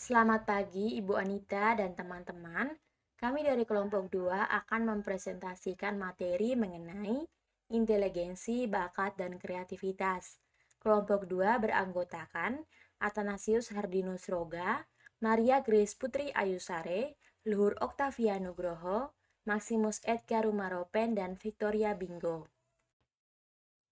Selamat pagi Ibu Anita dan teman-teman. Kami dari kelompok 2 akan mempresentasikan materi mengenai inteligensi, bakat, dan kreativitas. Kelompok 2 beranggotakan Athanasius Hardinus Roga, Maria Grace Putri Ayusare, Luhur Oktavia Nugroho, Maximus Edgar Rumaropen, dan Victoria Bingo.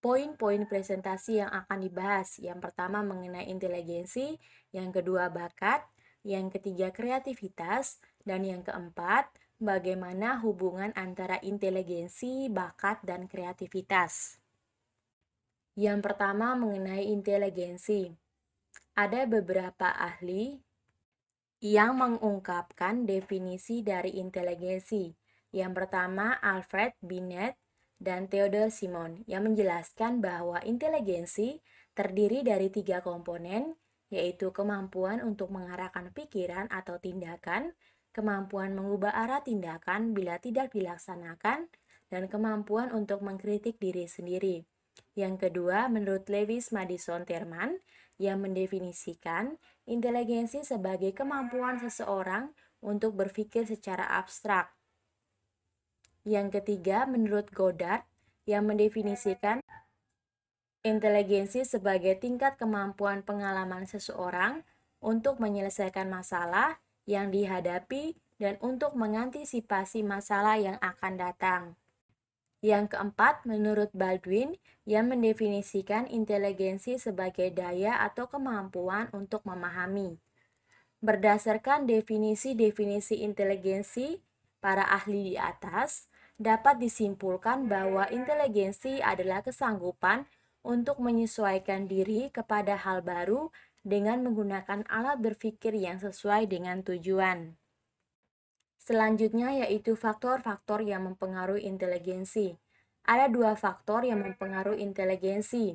Poin-poin presentasi yang akan dibahas, yang pertama mengenai inteligensi, yang kedua bakat, yang ketiga kreativitas, dan yang keempat bagaimana hubungan antara inteligensi, bakat, dan kreativitas. Yang pertama mengenai inteligensi. Ada beberapa ahli yang mengungkapkan definisi dari inteligensi. Yang pertama, Alfred Binet dan Theodore Simon yang menjelaskan bahwa inteligensi terdiri dari 3 komponen, yaitu kemampuan untuk mengarahkan pikiran atau tindakan, kemampuan mengubah arah tindakan bila tidak dilaksanakan, dan kemampuan untuk mengkritik diri sendiri. Yang kedua, menurut Lewis Madison Terman, yang mendefinisikan inteligensi sebagai kemampuan seseorang untuk berpikir secara abstrak. Yang ketiga, menurut Goddard, yang mendefinisikan inteligensi sebagai tingkat kemampuan pengalaman seseorang untuk menyelesaikan masalah yang dihadapi dan untuk mengantisipasi masalah yang akan datang. Yang keempat, menurut Baldwin, yang mendefinisikan inteligensi sebagai daya atau kemampuan untuk memahami. Berdasarkan definisi-definisi inteligensi para ahli di atas, dapat disimpulkan bahwa inteligensi adalah kesanggupan untuk menyesuaikan diri kepada hal baru dengan menggunakan alat berpikir yang sesuai dengan tujuan. Selanjutnya yaitu faktor-faktor yang mempengaruhi inteligensi. Ada 2 faktor yang mempengaruhi inteligensi.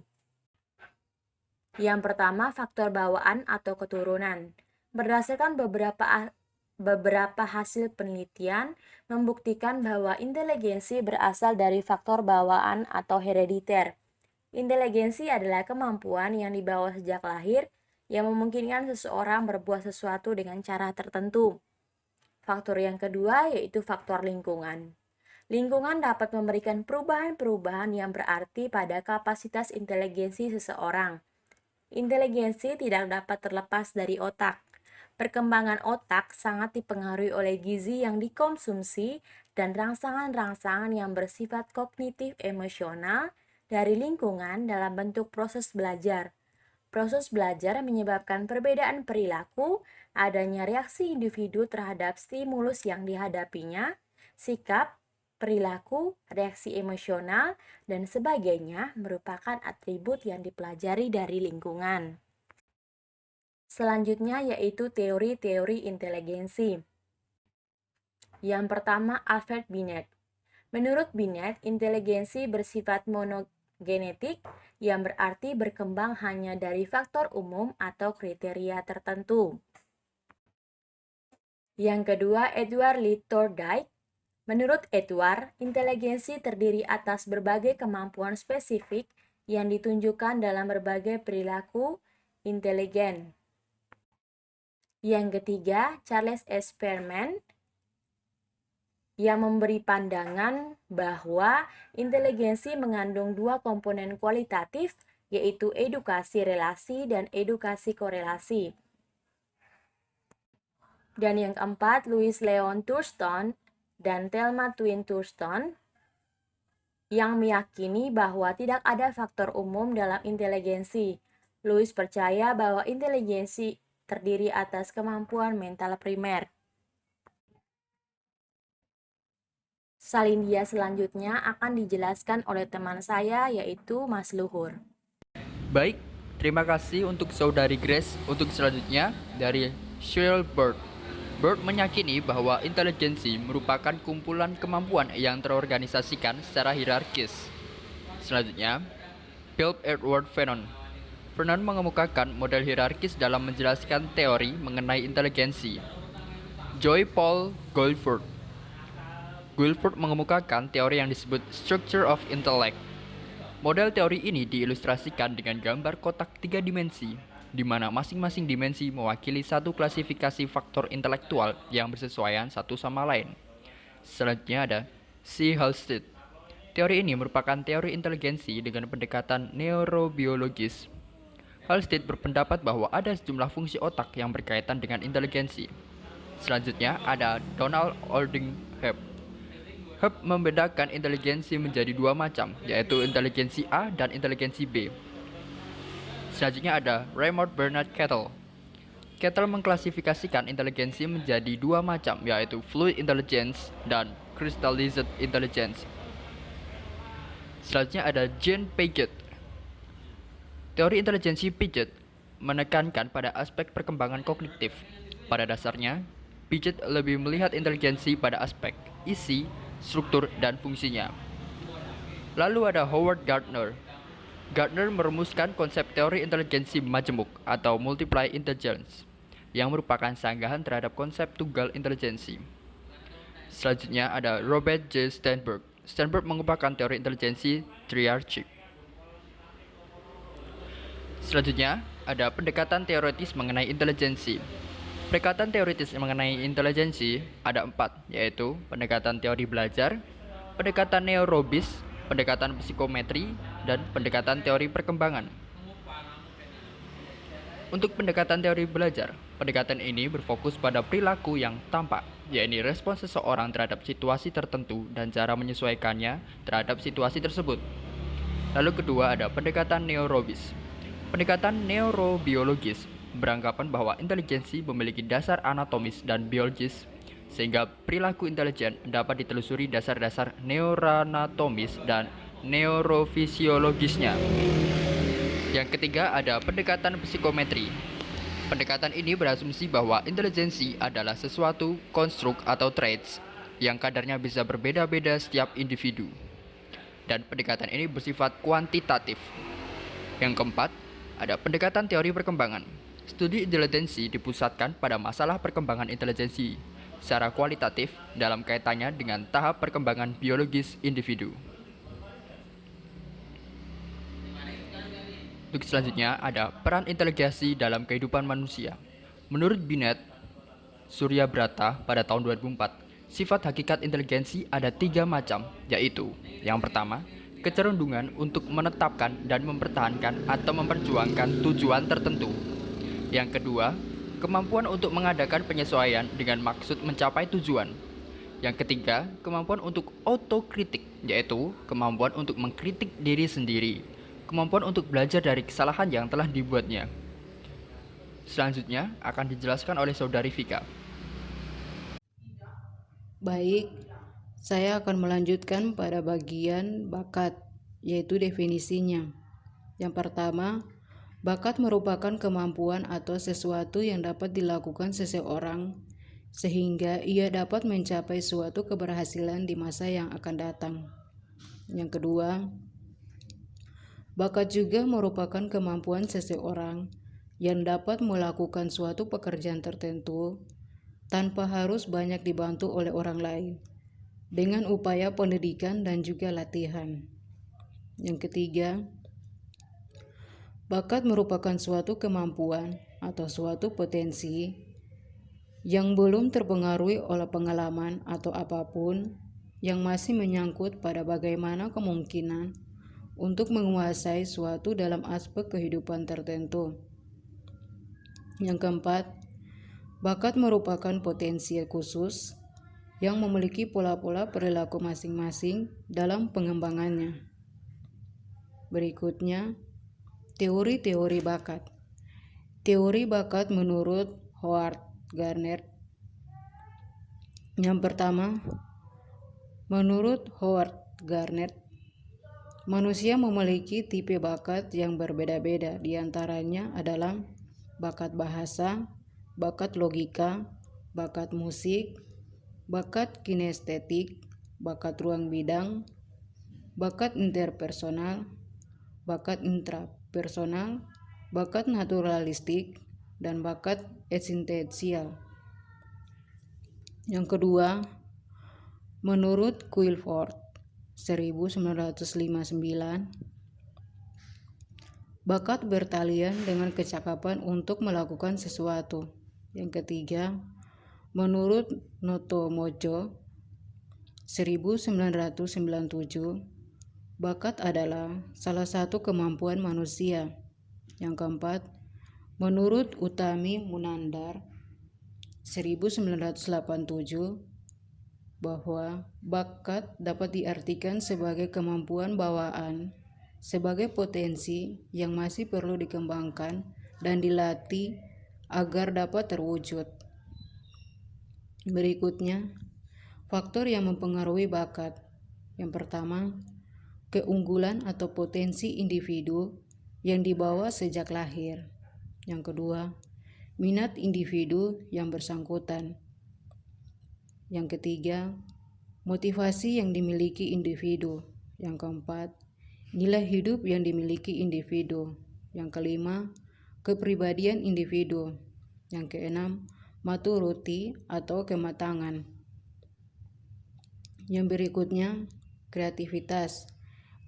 Yang pertama, faktor bawaan atau keturunan. Berdasarkan beberapa hasil penelitian membuktikan bahwa inteligensi berasal dari faktor bawaan atau herediter. Inteligensi adalah kemampuan yang dibawa sejak lahir yang memungkinkan seseorang berbuat sesuatu dengan cara tertentu. Faktor yang kedua yaitu faktor lingkungan. Lingkungan dapat memberikan perubahan-perubahan yang berarti pada kapasitas inteligensi seseorang. Inteligensi tidak dapat terlepas dari otak. Perkembangan otak sangat dipengaruhi oleh gizi yang dikonsumsi dan rangsangan-rangsangan yang bersifat kognitif emosional dari lingkungan dalam bentuk proses belajar. Proses belajar menyebabkan perbedaan perilaku, adanya reaksi individu terhadap stimulus yang dihadapinya, sikap, perilaku, reaksi emosional, dan sebagainya merupakan atribut yang dipelajari dari lingkungan. Selanjutnya yaitu teori-teori inteligensi. Yang pertama, Alfred Binet. Menurut Binet, inteligensi bersifat monogenetik yang berarti berkembang hanya dari faktor umum atau kriteria tertentu. Yang kedua, Edward Lee Thorndike. Menurut Edward, inteligensi terdiri atas berbagai kemampuan spesifik yang ditunjukkan dalam berbagai perilaku inteligen. Yang ketiga, Charles S. Spearman yang memberi pandangan bahwa inteligensi mengandung 2 komponen kualitatif, yaitu edukasi relasi dan edukasi korelasi. Dan yang keempat, Louis Leon Thurston dan Thelma Twin Thurston yang meyakini bahwa tidak ada faktor umum dalam inteligensi. Louis percaya bahwa inteligensi terdiri atas kemampuan mental primer. Salindia selanjutnya akan dijelaskan oleh teman saya yaitu Mas Luhur. Baik, terima kasih untuk Saudari Grace. Untuk selanjutnya dari Sheryl Bird. Bird meyakini bahwa inteligensi merupakan kumpulan kemampuan yang terorganisasikan secara hierarkis. Selanjutnya, Philip Edward Vernon. Vernon mengemukakan model hierarkis dalam menjelaskan teori mengenai inteligensi. Joy Paul Guilford. Guilford mengemukakan teori yang disebut Structure of Intellect. Model teori ini diilustrasikan dengan gambar kotak 3 dimensi, di mana masing-masing dimensi mewakili satu klasifikasi faktor intelektual yang bersesuaian satu sama lain. Selanjutnya ada C. Halstead. Teori ini merupakan teori inteligensi dengan pendekatan neurobiologis. Halstead berpendapat bahwa ada sejumlah fungsi otak yang berkaitan dengan inteligensi. Selanjutnya ada Donald Alding Hebb. Hebb membedakan inteligensi menjadi dua macam, yaitu inteligensi A dan inteligensi B. Selanjutnya ada Raymond Bernard Kettle. Kettle mengklasifikasikan inteligensi menjadi dua macam, yaitu fluid intelligence dan crystallized intelligence. Selanjutnya ada Jean Piaget. Teori inteligensi Piaget menekankan pada aspek perkembangan kognitif. Pada dasarnya, Piaget lebih melihat inteligensi pada aspek isi, struktur, dan fungsinya. Lalu ada Howard Gardner. Gardner merumuskan konsep teori inteligensi majemuk atau multiply intelligence yang merupakan sanggahan terhadap konsep tunggal inteligensi. Selanjutnya ada Robert J. Sternberg. Sternberg mengembangkan teori inteligensi triarchic. Selanjutnya ada pendekatan teoritis mengenai inteligensi. Pendekatan teoritis mengenai inteligensi ada 4, yaitu pendekatan teori belajar, pendekatan neurobis, pendekatan psikometri, dan pendekatan teori perkembangan. Untuk pendekatan teori belajar, pendekatan ini berfokus pada perilaku yang tampak, yaitu respons seseorang terhadap situasi tertentu dan cara menyesuaikannya terhadap situasi tersebut. Lalu kedua ada pendekatan neurobis. Pendekatan neurobiologis beranggapan bahwa inteligensi memiliki dasar anatomis dan biologis, sehingga perilaku intelijen dapat ditelusuri dasar-dasar neuroanatomis dan neurofisiologisnya. Yang ketiga ada pendekatan psikometri. Pendekatan ini berasumsi bahwa inteligensi adalah sesuatu konstruk atau traits yang kadarnya bisa berbeda-beda setiap individu. Dan pendekatan ini bersifat kuantitatif. Yang keempat, ada pendekatan teori perkembangan. Studi inteligensi dipusatkan pada masalah perkembangan inteligensi secara kualitatif dalam kaitannya dengan tahap perkembangan biologis individu. Untuk selanjutnya ada peran inteligensi dalam kehidupan manusia. Menurut Binet Suryabrata pada tahun 2004, sifat hakikat inteligensi ada 3 macam, yaitu yang pertama, kecenderungan untuk menetapkan dan mempertahankan atau memperjuangkan tujuan tertentu. Yang kedua, kemampuan untuk mengadakan penyesuaian dengan maksud mencapai tujuan. Yang ketiga, kemampuan untuk otokritik, yaitu kemampuan untuk mengkritik diri sendiri, kemampuan untuk belajar dari kesalahan yang telah dibuatnya. Selanjutnya akan dijelaskan oleh Saudari Vika. Baik, saya akan melanjutkan pada bagian bakat, yaitu definisinya. Yang pertama, bakat merupakan kemampuan atau sesuatu yang dapat dilakukan seseorang sehingga ia dapat mencapai suatu keberhasilan di masa yang akan datang. Yang kedua, bakat juga merupakan kemampuan seseorang yang dapat melakukan suatu pekerjaan tertentu tanpa harus banyak dibantu oleh orang lain dengan upaya pendidikan dan juga latihan. Yang ketiga, bakat merupakan suatu kemampuan atau suatu potensi yang belum terpengaruhi oleh pengalaman atau apapun yang masih menyangkut pada bagaimana kemungkinan untuk menguasai suatu dalam aspek kehidupan tertentu. Yang keempat, bakat merupakan potensi khusus yang memiliki pola-pola perilaku masing-masing dalam pengembangannya. Berikutnya, teori-teori bakat. Teori bakat menurut Howard Gardner. Yang pertama, menurut Howard Gardner, manusia memiliki tipe bakat yang berbeda-beda. Di antaranya adalah bakat bahasa, bakat logika, bakat musik, bakat kinestetik, bakat ruang bidang, bakat interpersonal, bakat intrapersonal, bakat naturalistik, dan bakat eksistensial. Yang kedua, menurut Quilford 1959, Bakat bertalian dengan kecakapan untuk melakukan sesuatu. Yang ketiga, menurut Noto Mojo 1997, bakat adalah salah satu kemampuan manusia. Yang keempat, menurut Utami Munandar 1987, bahwa bakat dapat diartikan sebagai kemampuan bawaan, sebagai potensi yang masih perlu dikembangkan dan dilatih agar dapat terwujud. Berikutnya, faktor yang mempengaruhi bakat. Yang pertama, keunggulan atau potensi individu yang dibawa sejak lahir. Yang kedua, minat individu yang bersangkutan. Yang ketiga, motivasi yang dimiliki individu. Yang keempat, nilai hidup yang dimiliki individu. Yang kelima, kepribadian individu. Yang keenam, maturity atau kematangan. Yang berikutnya, kreativitas.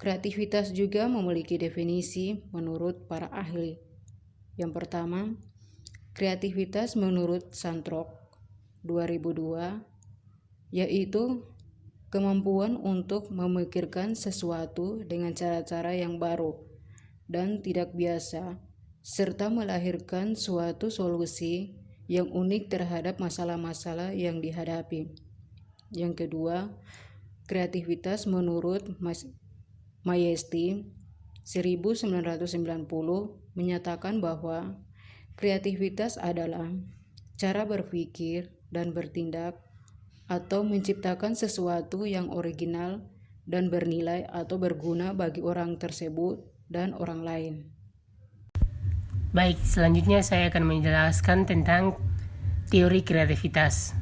Kreativitas juga memiliki definisi menurut para ahli. Yang pertama, kreativitas menurut Santrok 2002, yaitu kemampuan untuk memikirkan sesuatu dengan cara-cara yang baru dan tidak biasa, serta melahirkan suatu solusi yang unik terhadap masalah-masalah yang dihadapi. Yang kedua, kreativitas menurut Mayesti 1990 menyatakan bahwa kreativitas adalah cara berpikir dan bertindak atau menciptakan sesuatu yang original dan bernilai atau berguna bagi orang tersebut dan orang lain. Baik, selanjutnya saya akan menjelaskan tentang teori kreativitas.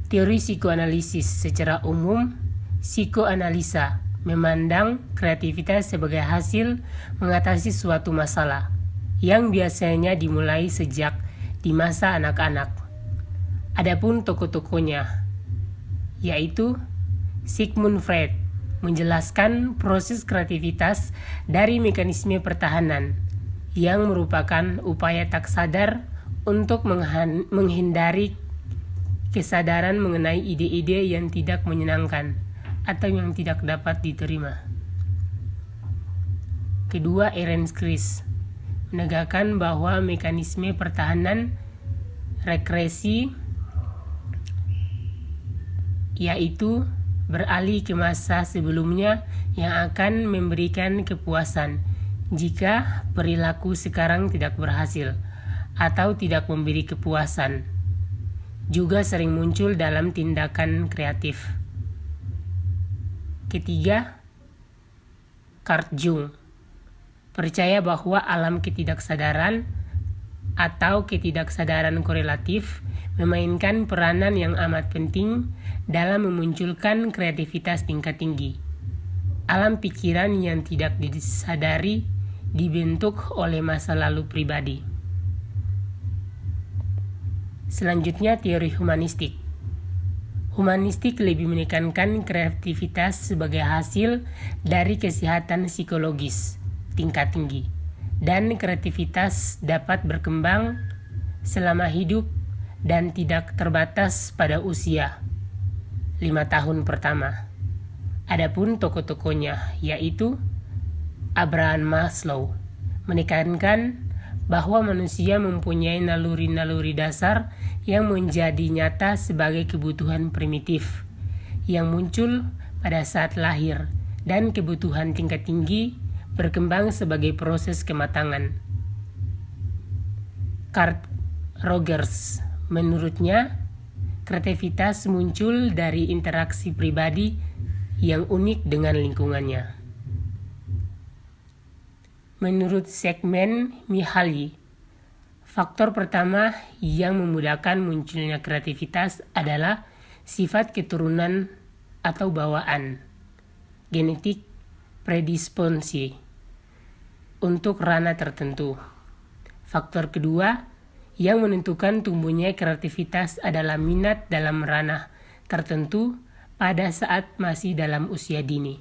Teori psikoanalisis secara umum, psikoanalisa memandang kreativitas sebagai hasil mengatasi suatu masalah yang biasanya dimulai sejak di masa anak-anak. Adapun tokoh-tokohnya, yaitu Sigmund Freud, menjelaskan proses kreativitas dari mekanisme pertahanan yang merupakan upaya tak sadar untuk menghindari kesadaran mengenai ide-ide yang tidak menyenangkan atau yang tidak dapat diterima. Kedua, Ernst Chris menegakkan bahwa mekanisme pertahanan regresi, yaitu beralih ke masa sebelumnya yang akan memberikan kepuasan jika perilaku sekarang tidak berhasil atau tidak memberi kepuasan, juga sering muncul dalam tindakan kreatif. Ketiga, Carl Jung percaya bahwa alam ketidaksadaran atau ketidaksadaran korelatif memainkan peranan yang amat penting dalam memunculkan kreativitas tingkat tinggi. Alam pikiran yang tidak disadari dibentuk oleh masa lalu pribadi. Selanjutnya, teori humanistik. Humanistik lebih menekankan kreativitas sebagai hasil dari kesehatan psikologis tingkat tinggi, dan kreativitas dapat berkembang selama hidup dan tidak terbatas pada usia 5 tahun pertama. Adapun tokoh-tokohnya, yaitu Abraham Maslow, menekankan bahwa manusia mempunyai naluri-naluri dasar yang menjadi nyata sebagai kebutuhan primitif yang muncul pada saat lahir, dan kebutuhan tingkat tinggi berkembang sebagai proses kematangan. Carl Rogers, menurutnya, kreativitas muncul dari interaksi pribadi yang unik dengan lingkungannya. Menurut Csikszentmihalyi Mihaly, faktor pertama yang memudahkan munculnya kreativitas adalah sifat keturunan atau bawaan, genetik predisposisi, untuk ranah tertentu. Faktor kedua yang menentukan tumbuhnya kreativitas adalah minat dalam ranah tertentu pada saat masih dalam usia dini.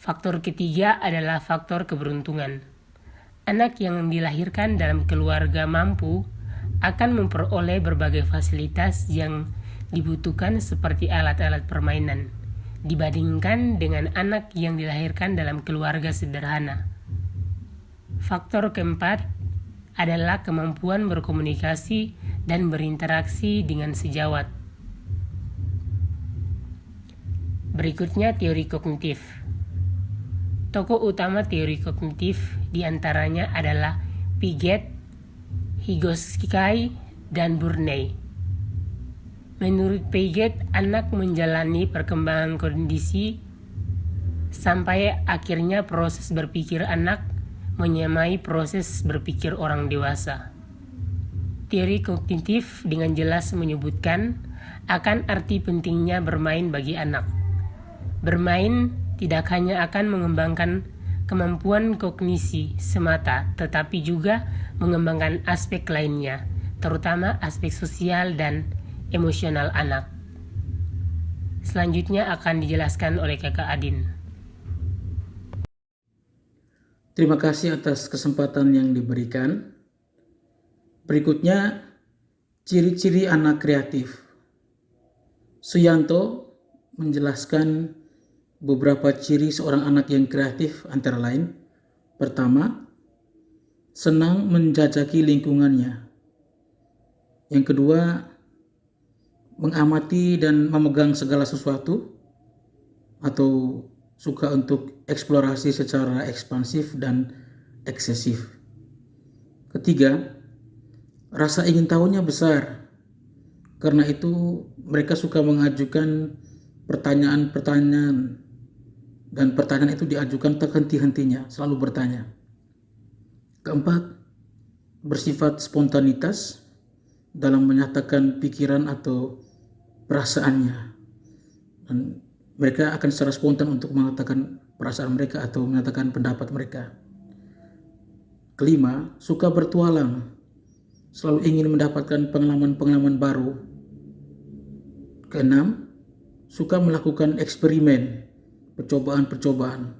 Faktor ketiga adalah faktor keberuntungan. Anak yang dilahirkan dalam keluarga mampu akan memperoleh berbagai fasilitas yang dibutuhkan seperti alat-alat permainan, dibandingkan dengan anak yang dilahirkan dalam keluarga sederhana. Faktor keempat adalah kemampuan berkomunikasi dan berinteraksi dengan sejawat. Berikutnya teori kognitif. Tokoh utama teori kognitif diantaranya adalah Piaget, Vygotsky, dan Burney. Menurut Piaget, anak menjalani perkembangan kondisi sampai akhirnya proses berpikir anak menyamai proses berpikir orang dewasa. Teori kognitif dengan jelas menyebutkan akan arti pentingnya bermain bagi anak. Bermain tidak hanya akan mengembangkan kemampuan kognisi semata, tetapi juga mengembangkan aspek lainnya, terutama aspek sosial dan emosional anak. Selanjutnya akan dijelaskan oleh Kakak Adin. Terima kasih atas kesempatan yang diberikan. Berikutnya, ciri-ciri anak kreatif. Suyanto menjelaskan beberapa ciri seorang anak yang kreatif antara lain. Pertama, senang menjajaki lingkungannya. Yang kedua, mengamati dan memegang segala sesuatu atau suka untuk eksplorasi secara ekspansif dan eksesif. Ketiga, rasa ingin tahunya besar. Karena itu mereka suka mengajukan pertanyaan-pertanyaan, dan pertanyaan itu diajukan tak henti-hentinya, selalu bertanya. Keempat, bersifat spontanitas dalam menyatakan pikiran atau perasaannya. Dan mereka akan secara spontan untuk mengatakan perasaan mereka atau menyatakan pendapat mereka. Kelima, suka bertualang, selalu ingin mendapatkan pengalaman-pengalaman baru. Keenam, suka melakukan eksperimen, percobaan-percobaan,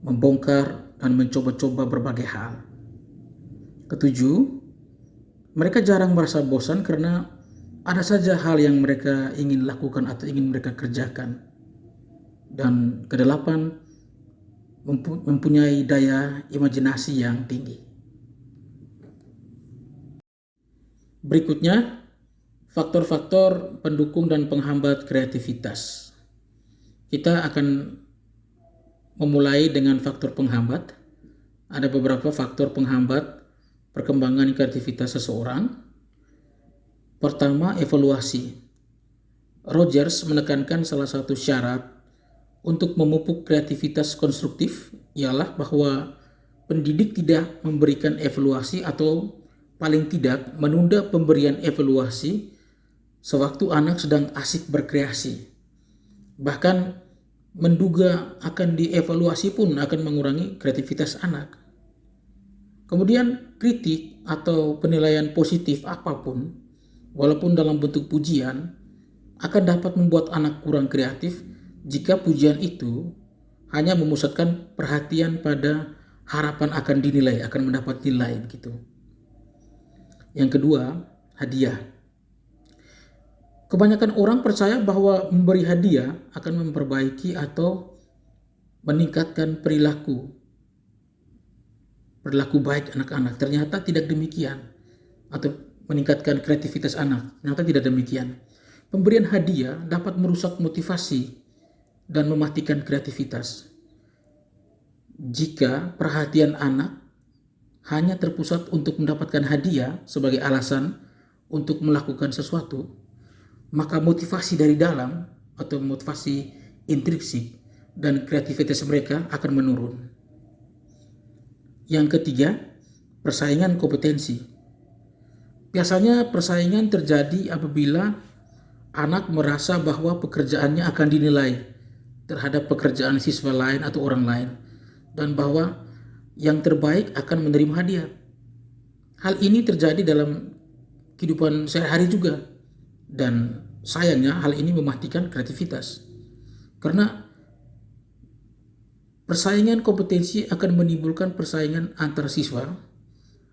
membongkar dan mencoba-coba berbagai hal. Ketujuh, mereka jarang merasa bosan karena ada saja hal yang mereka ingin lakukan atau ingin mereka kerjakan. Dan kedelapan, mempunyai daya imajinasi yang tinggi. Berikutnya, faktor-faktor pendukung dan penghambat kreativitas. Kita akan memulai dengan faktor penghambat. Ada beberapa faktor penghambat perkembangan kreativitas seseorang. Pertama, evaluasi. Rogers menekankan salah satu syarat untuk memupuk kreativitas konstruktif ialah bahwa pendidik tidak memberikan evaluasi atau paling tidak menunda pemberian evaluasi sewaktu anak sedang asik berkreasi. Bahkan menduga akan dievaluasi pun akan mengurangi kreativitas anak. Kemudian kritik atau penilaian positif apapun, walaupun dalam bentuk pujian, akan dapat membuat anak kurang kreatif jika pujian itu hanya memusatkan perhatian pada harapan akan dinilai, akan mendapat nilai begitu. Yang kedua, hadiah. Kebanyakan orang percaya bahwa memberi hadiah akan memperbaiki atau meningkatkan perilaku baik anak-anak. Ternyata tidak demikian. Atau meningkatkan kreativitas anak. Ternyata tidak demikian. Pemberian hadiah dapat merusak motivasi dan mematikan kreativitas. Jika perhatian anak hanya terpusat untuk mendapatkan hadiah sebagai alasan untuk melakukan sesuatu, maka motivasi dari dalam atau motivasi intrinsik dan kreativitas mereka akan menurun. Yang ketiga, persaingan kompetensi. Biasanya persaingan terjadi apabila anak merasa bahwa pekerjaannya akan dinilai terhadap pekerjaan siswa lain atau orang lain, dan bahwa yang terbaik akan menerima hadiah. Hal ini terjadi dalam kehidupan sehari-hari juga. Dan sayangnya hal ini mematikan kreativitas. Karena Persaingan kompetensi akan menimbulkan persaingan antar siswa,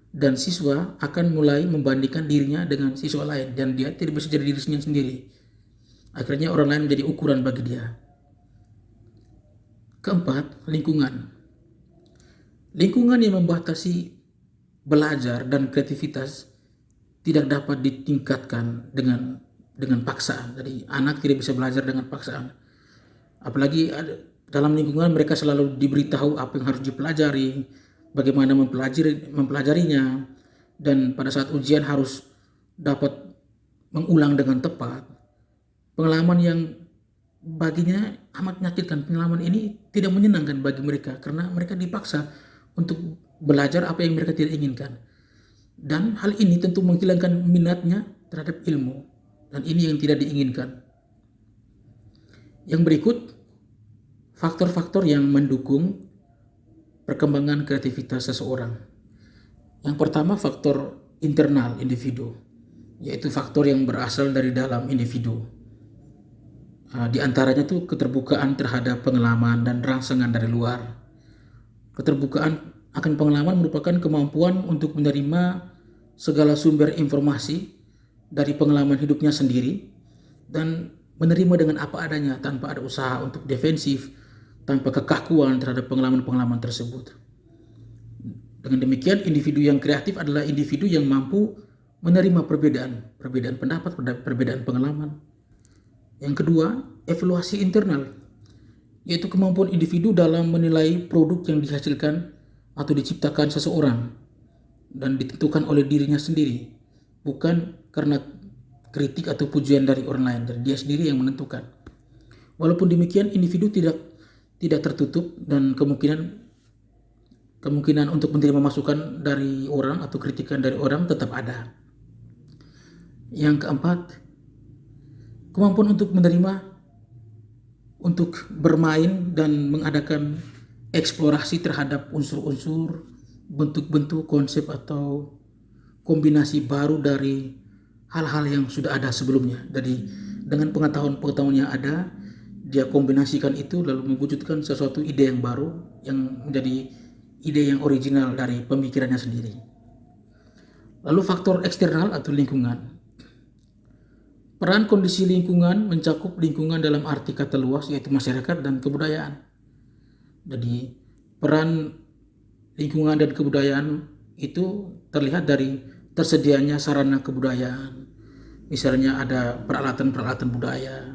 dan siswa akan mulai membandingkan dirinya dengan siswa lain, dan dia tidak bisa jadi dirinya sendiri. Akhirnya orang lain menjadi ukuran bagi dia. Keempat, lingkungan. Lingkungan yang membatasi belajar dan kreativitas tidak dapat ditingkatkan dengan paksaan. Jadi anak tidak bisa belajar dengan paksaan. Apalagi dalam lingkungan mereka selalu diberitahu apa yang harus dipelajari, bagaimana mempelajarinya, dan pada saat ujian harus dapat mengulang dengan tepat. Pengalaman yang baginya amat menyakitkan. Pengalaman ini tidak menyenangkan bagi mereka karena mereka dipaksa untuk belajar apa yang mereka tidak inginkan. Dan hal ini tentu menghilangkan minatnya terhadap ilmu, dan ini yang tidak diinginkan. Yang berikut, faktor-faktor yang mendukung perkembangan kreativitas seseorang. Yang pertama, faktor internal individu, yaitu faktor yang berasal dari dalam individu. Di antaranya tuh keterbukaan terhadap pengalaman dan rangsangan dari luar. Keterbukaan akan pengalaman merupakan kemampuan untuk menerima segala sumber informasi dari pengalaman hidupnya sendiri dan menerima dengan apa adanya tanpa ada usaha untuk defensif, tanpa kekakuan terhadap pengalaman-pengalaman tersebut. Dengan demikian, individu yang kreatif adalah individu yang mampu menerima perbedaan pendapat, perbedaan pengalaman. Yang kedua, evaluasi internal, yaitu kemampuan individu dalam menilai produk yang dihasilkan atau diciptakan seseorang dan ditentukan oleh dirinya sendiri, bukan karena kritik atau pujian dari orang lain, dari dia sendiri yang menentukan. Walaupun demikian, individu tidak tertutup dan kemungkinan untuk menerima masukan dari orang atau kritikan dari orang tetap ada. Yang keempat, kemampuan untuk menerima, untuk bermain dan mengadakan eksplorasi terhadap unsur-unsur, bentuk-bentuk, konsep atau kombinasi baru dari hal-hal yang sudah ada sebelumnya. Jadi dengan pengetahuan yang ada, dia kombinasikan itu lalu mewujudkan sesuatu ide yang baru yang menjadi ide yang original dari pemikirannya sendiri. Lalu faktor eksternal atau lingkungan. Peran kondisi lingkungan mencakup lingkungan dalam arti kata luas, yaitu masyarakat dan kebudayaan. Jadi peran lingkungan dan kebudayaan itu terlihat dari tersedianya sarana kebudayaan. Misalnya ada peralatan-peralatan budaya,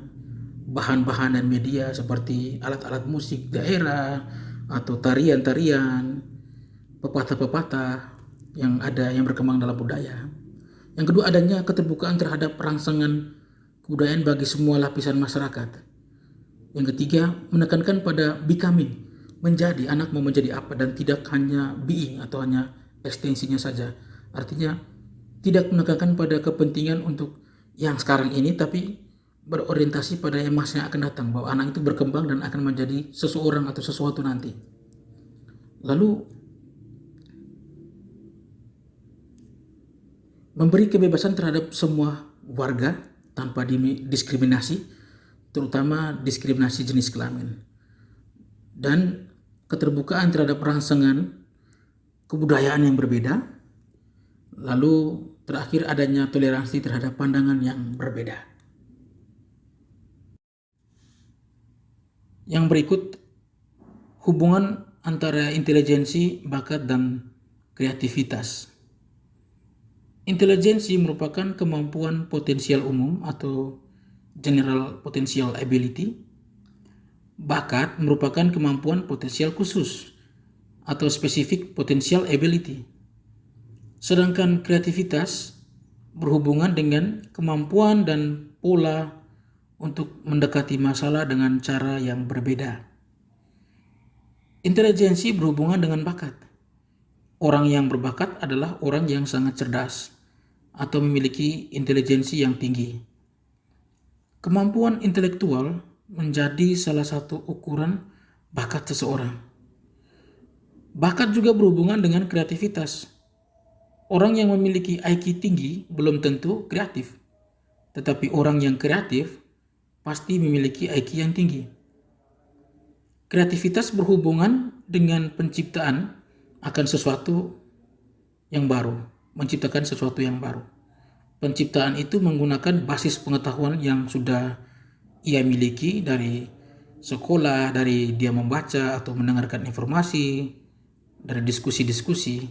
bahan-bahan dan media seperti alat-alat musik daerah atau tarian-tarian, pepatah-pepatah yang berkembang dalam budaya. Yang kedua, adanya keterbukaan terhadap rangsangan kebudayaan bagi semua lapisan masyarakat. Yang ketiga, menekankan pada becoming, menjadi, anak mau menjadi apa, dan tidak hanya being atau hanya ekstensinya saja. Artinya tidak menekankan pada kepentingan untuk yang sekarang ini, tapi berorientasi pada yang masa yang akan datang, bahwa anak itu berkembang dan akan menjadi seseorang atau sesuatu nanti. Lalu memberi kebebasan terhadap semua warga tanpa diskriminasi, terutama diskriminasi jenis kelamin. Dan keterbukaan terhadap rangsangan kebudayaan yang berbeda. Lalu terakhir, adanya toleransi terhadap pandangan yang berbeda. Yang berikut, hubungan antara intelijensi, bakat, dan kreativitas. Intelijensi merupakan kemampuan potensial umum atau general potential ability. Bakat merupakan kemampuan potensial khusus atau specific potential ability. Sedangkan kreativitas berhubungan dengan kemampuan dan pola untuk mendekati masalah dengan cara yang berbeda. Intelijensi berhubungan dengan bakat. Orang yang berbakat adalah orang yang sangat cerdas atau memiliki intelijensi yang tinggi. Kemampuan intelektual menjadi salah satu ukuran bakat seseorang. Bakat juga berhubungan dengan kreativitas. Orang yang memiliki IQ tinggi belum tentu kreatif, tetapi orang yang kreatif pasti memiliki IQ yang tinggi. Kreativitas berhubungan dengan penciptaan akan sesuatu yang baru, menciptakan sesuatu yang baru. Penciptaan itu menggunakan basis pengetahuan yang sudah ia miliki dari sekolah, dari dia membaca atau mendengarkan informasi, dari diskusi-diskusi.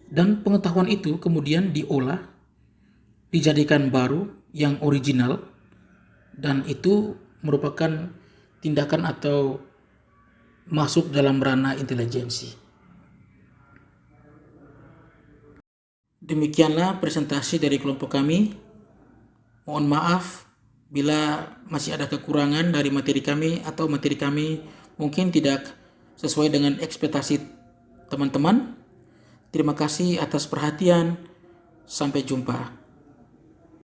Dan pengetahuan itu kemudian diolah, dijadikan baru, yang original, dan itu merupakan tindakan atau masuk dalam ranah intelijensi. Demikianlah presentasi dari kelompok kami. Mohon maaf bila masih ada kekurangan dari materi kami atau materi kami mungkin tidak sesuai dengan ekspektasi teman-teman. Terima kasih atas perhatian. Sampai jumpa.